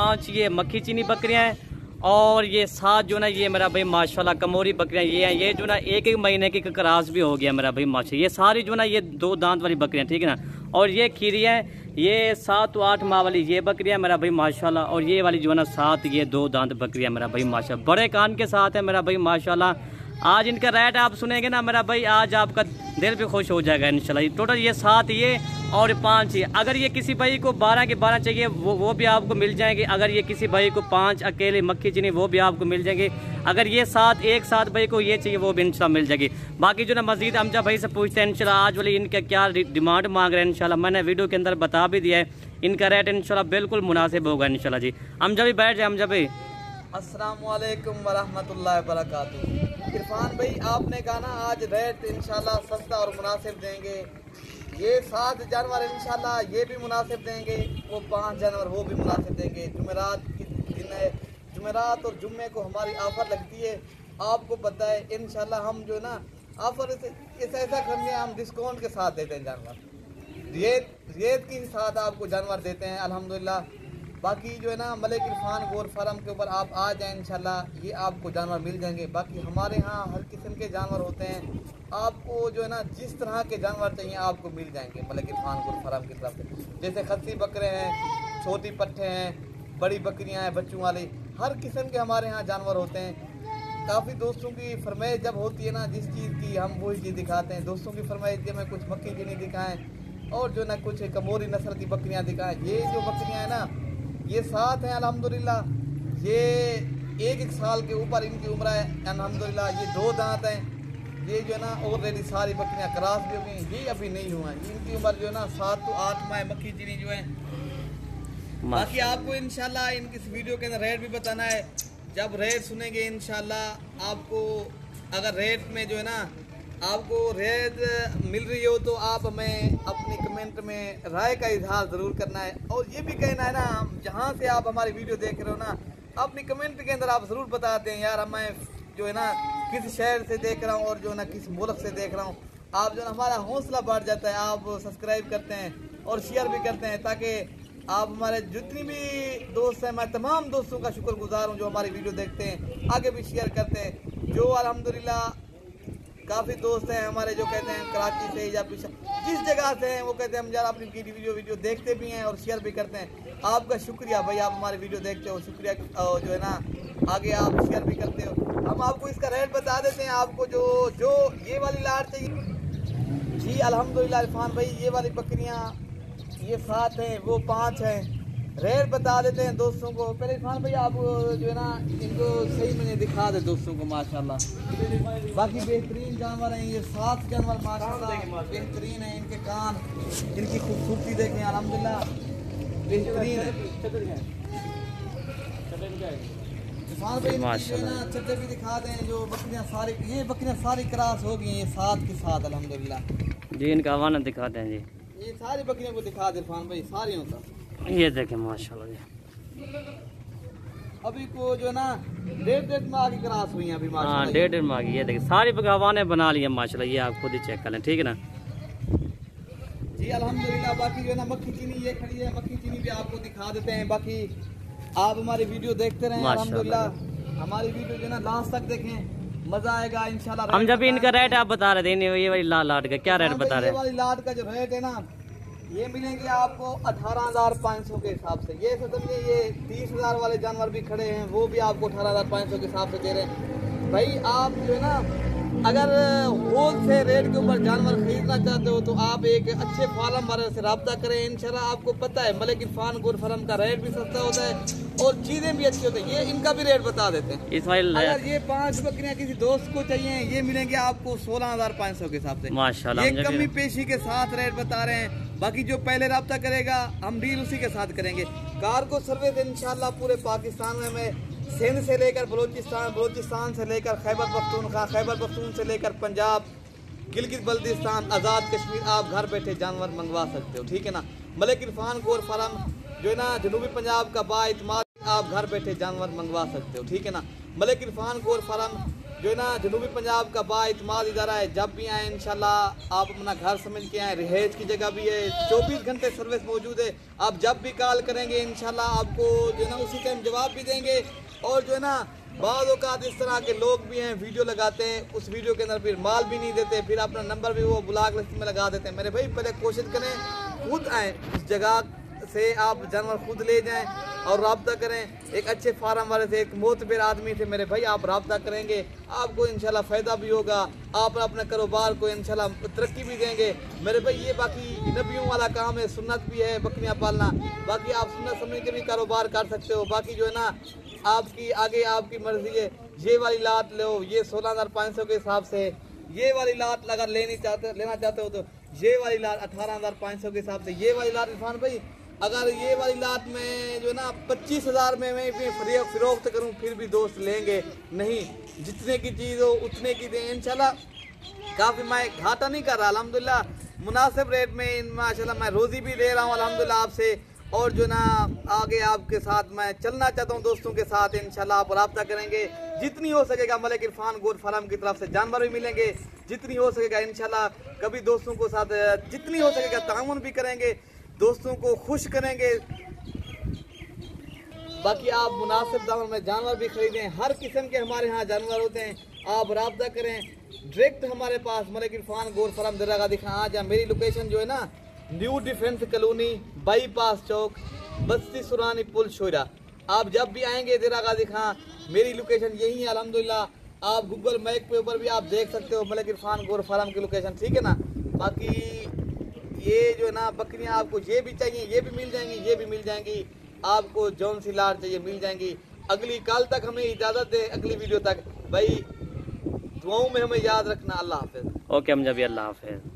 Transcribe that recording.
5 ये मक्खी चीनी बकरियां हैं और ये 7 जो ना ये मेरा भाई माशाल्लाह कमोरी बकरियां ये हैं। ये जो ना एक महीने की क्रॉस भी हो गया मेरा भाई माशाल्लाह। ये सारी जो ना ये 2 दांत वाली बकरियां, ठीक है ना। और ये खीरियाँ हैं, ये 7 व 8 माह वाली ये बकरियां मेरा भाई माशाल्लाह। और ये वाली जो है ना 7 ये 2 दांत बकरियां मेरा भाई माशाल्लाह, बड़े कान के साथ है मेरा भाई माशाल्लाह। आज इनका रेट आप सुनेंगे ना मेरा भाई, आज आपका दिल भी खुश हो जाएगा इंशाल्लाह। टोटल ये 7 ये और 5 ये। अगर ये किसी भाई को 12 के 12 चाहिए वो भी आपको मिल जाएंगे। अगर ये किसी भाई को 5 अकेले मक्खी चीनी वो भी आपको मिल जाएंगे। अगर ये 7 एक 7 भाई को ये चाहिए वो भी इंशाल्लाह मिल जाएगी। बाकी जो ना मजीद अमजा भाई से पूछते हैं इंशाल्लाह आज वाली इनका क्या डिमांड मांग रहे हैं इंशाल्लाह। मैंने वीडियो के अंदर बता भी दिया है, इनका रेट इंशाल्लाह बिल्कुल मुनासिब होगा इंशाल्लाह जी। अमजा भी बैठ जाए। अमजा भाई अस्सलाम वालेकुम वरहमतुल्लाहि वबरकातुहू। इरफान भाई आपने कहा ना आज रेट इंशाल्लाह सस्ता और मुनासिब देंगे। ये 7 जानवर इंशाल्लाह ये भी मुनासिब देंगे, वो 5 जानवर वो भी मुनासिब देंगे। जुमेरात की दिन है, जुमेरात और जुम्मे को हमारी ऑफ़र लगती है। आपको पता है इंशाल्लाह हम जो है ना ऑफ़र ऐसा करेंगे, हम डिस्काउंट के साथ देते हैं जानवर, रेट के साथ आपको जानवर देते हैं अल्हम्दुलिल्लाह। बाकी जो है ना मलिक इरफान गोर फार्म के ऊपर आप आ जाएं इंशाल्लाह ये आपको जानवर मिल जाएंगे। बाकी हमारे यहाँ हर किस्म के जानवर होते हैं, आपको जो है ना जिस तरह के जानवर चाहिए आपको मिल जाएंगे मलिक इरफान गोर फार्म की तरफ से। जैसे खस्सी बकरे हैं, छोटी पट्ठे हैं, बड़ी बकरियाँ हैं बच्चों वाली, हर किस्म के हमारे यहाँ जानवर होते हैं। काफ़ी दोस्तों की फरमाइश जब होती है ना जिस चीज़ की हम वही चीज़ दिखाते हैं। दोस्तों की फरमाइश कि हमें कुछ मक्खी चीनी दिखाएँ और जो ना कुछ कमोरी नस्ल की बकरियाँ दिखाएँ। ये जो बकरियाँ हैं ना ये 7 हैं अल्हम्दुलिल्लाह। ये 1 साल के ऊपर इनकी उम्र है अल्हम्दुलिल्लाह। ये 2 दांत हैं। ये जो है ना ऑलरेडी सारी बकरियां क्रॉस भी हो गई, ये अभी नहीं हुआ। इनकी उम्र जो है ना 7 to 8 माह मक्खी चीनी जो है। बाकी आपको इंशाल्लाह इनकी इस वीडियो के अंदर रेट भी बताना है। जब रेट सुनेंगे इंशाल्लाह आपको, अगर रेट में जो है ना आपको रेट मिल रही हो तो आप हमें अपनी कमेंट में राय का इजहार ज़रूर करना है। और ये भी कहना है ना जहाँ से आप हमारी वीडियो देख रहे हो ना अपनी कमेंट के अंदर आप ज़रूर बता दें यार हमें जो है ना किस शहर से देख रहा हूँ और जो है ना किस मुल्क से देख रहा हूँ। आप जो है ना हमारा हौसला बढ़ जाता है, आप सब्सक्राइब करते हैं और शेयर भी करते हैं ताकि आप हमारे जितनी भी दोस्त हैं, मैं तमाम दोस्तों का शुक्रगुजार हूँ जो हमारी वीडियो देखते हैं, आगे भी शेयर करते हैं। जो अल्हम्दुलिल्लाह काफ़ी दोस्त हैं हमारे जो कहते हैं कराची से या जिस जगह से हैं वो कहते हैं हम यार अपनी वीडियो देखते भी हैं और शेयर भी करते हैं। आपका शुक्रिया भाई, आप हमारी वीडियो देखते हो, शुक्रिया जो है ना आगे आप शेयर भी करते हो। हम आपको इसका रेट बता देते हैं। आपको जो ये वाली लाट चाहिए जी अल्हम्दुलिल्लाह इरफान भाई, ये वाली बकरियाँ ये 7 हैं वो 5 हैं। रेट बता देते हैं दोस्तों को। पहले इरफान भाई आप जो है ना इनको सही मैंने दिखा दे दोस्तों को माशाल्लाह। बाकी बेहतरीन जानवर हैं ये 7 जानवर माशाल्लाह बेहतरीन हैं। इनके कान, इनकी खूबसूरती देखें अल्हम्दुलिल्लाह बेहतरीन है। इरफान भाई जो है ना चद्दर भी दिखा दें। जो बकरियाँ सारी ये बकरियाँ सारी क्रॉस हो गई हैं 7 के साथ अल्हम्दुलिल्लाह जी। इनका हवाना दिखाते हैं जी, ये सारी बकरियों को दिखा दे इरफान भाई सारियों का। ये देखें माशाल्लाह जी। अभी को जो है ना 1.5 माह की क्रॉस हुई है अभी माशाल्लाह। हाँ 1.5 माह की। ये देखिए सारी हवाने बना ली है माशाल्लाह, ये आप खुद ही चेक कर लें, ठीक है ना जी अल्हम्दुलिल्लाह। बाकी जो है ना मक्खी चीनी ये खड़ी है, मक्खी चीनी भी आपको दिखा देते हैं। बाकी आप हमारी वीडियो देखते रहें अल्हम्दुलिल्लाह। हमारी वीडियो जो है ना लास्ट तक देखें, मजा आएगा इंशाल्लाह। हम जब इनका रेट आप बता रहे थे ये वाली लाट का क्या रेट बता रहे हैं? ये वाली लाट का जो रेट है ना ये मिलेंगे आपको 18,500 के हिसाब से। ये समझिए ये 30,000 वाले जानवर भी खड़े हैं वो भी आपको 18,500 के हिसाब से दे रहे हैं। भाई आप जो है ना अगर होल से रेट के ऊपर जानवर खरीदना चाहते हो तो आप एक अच्छे फार्म वाले से रब्ता करें इंशाल्लाह। आपको पता है मलिक इरफान गोर फार्म का रेट भी सस्ता होता है और चीज़ें भी अच्छी होती है। ये इनका भी रेट बता देते हैं। अगर ये 5 बकरियां किसी दोस्त को चाहिए ये मिलेंगे आपको 16,500 के हिसाब से माशाल्लाह। ये कमी पेशी के साथ रेट बता रहे हैं। बाकी जो पहले रब्ता करेगा हम डील उसी के साथ करेंगे। कार्गो सर्विस इंशाल्लाह पूरे पाकिस्तान में सिंध से लेकर बलूचिस्तान से लेकर खैबर पख्तूनख्वा, खैबर पख्तून से लेकर पंजाब, गिलगित बल्तिस्तान, आज़ाद कश्मीर, आप घर बैठे जानवर मंगवा सकते हो, ठीक है ना। मलिक इरफान गोर फार्म जो है ना जनूबी पंजाब का बाइतमाद, आप घर बैठे जानवर मंगवा सकते हो, ठीक है ना। मलिक इरफान गोर फार्म जो है ना जनूबी पंजाब का बाइतमाद इदारा है। जब भी आए इंशाल्लाह आप अपना घर समझ के आए, रिहाइश की जगह भी है, 24 घंटे सर्विस मौजूद है। आप जब भी कॉल करेंगे इंशाल्लाह आपको जो है ना उसी टाइम जवाब भी देंगे। और जो है ना बाद औकात इस तरह के लोग भी हैं, वीडियो लगाते हैं, उस वीडियो के अंदर फिर माल भी नहीं देते, फिर अपना नंबर भी वो ब्लॉक लिस्ट में लगा देते हैं। मेरे भाई पहले कोशिश करें खुद आएँ उस जगह से, आप जानवर खुद ले जाएं और रब्ता करें एक अच्छे फार्म वाले से, एक मोतबर आदमी से। मेरे भाई आप रब्ता करेंगे आपको इंशाल्लाह फ़ायदा भी होगा, आप अपने कारोबार को इंशाल्लाह तरक्की भी देंगे। मेरे भाई ये बाकी नबियों वाला काम है, सुन्नत भी है बकरियां पालना। बाकी आप सुन्नत समझ के भी कारोबार कर सकते हो। बाकी जो है ना आपकी आगे आपकी मर्जी है। ये वाली लात लो, ये 16,500 के हिसाब से। ये वाली लात अगर लेना चाहते हो तो ये वाली लात 18,500 के हिसाब से। ये वाली लात इरफान भाई अगर ये वाली लात में जो ना 25,000 में मैं भी फरोख्त करूं फिर भी दोस्त लेंगे नहीं। जितने की चीज़ हो उतने की दें इंशाल्लाह। काफ़ी मैं घाटा नहीं कर रहा, अल्हम्दुलिल्लाह मुनासिब रेट में माशाल्लाह मैं रोज़ी भी दे रहा हूँ अल्हम्दुलिल्लाह आपसे। और जो ना आगे आपके साथ मैं चलना चाहता हूँ दोस्तों के साथ इंशाल्लाह। आप रब्ता करेंगे जितनी हो सकेगा। मलिक इरफान गोट फार्म की तरफ से जानवर भी मिलेंगे जितनी हो सकेगा इंशाल्लाह। कभी दोस्तों के साथ जितनी हो सकेगा ताउन भी करेंगे, दोस्तों को खुश करेंगे। बाकी आप मुनासिब दामों में जानवर भी खरीदें, हर किस्म के हमारे यहाँ जानवर होते हैं। आप रब्ता करें डायरेक्ट हमारे पास मलिक इरफान गोट फार्म दरगाह दिखा आ जा। मेरी लोकेशन जो है ना न्यू डिफेंस कॉलोनी, बाईपास चौक, बस्ती सुरानी पुल शोरा। आप जब भी आएंगे दरगाह दिखा, मेरी लोकेशन यही है अल्हम्दुलिल्लाह। आप गूगल मैप के ऊपर भी आप देख सकते हो मलिक इरफान गोट फार्म की लोकेशन, ठीक है ना। बाकी ये जो है ना बकरियां आपको ये भी चाहिए ये भी मिल जाएंगी, ये भी मिल जाएंगी। आपको जौन सी लाट चाहिए मिल जाएंगी। अगली कल तक हमें इजाज़त दे, अगली वीडियो तक भाई दुआओं में हमें याद रखना। अल्लाह हाफिज़। ओके हम जब अल्लाह हाफिज़।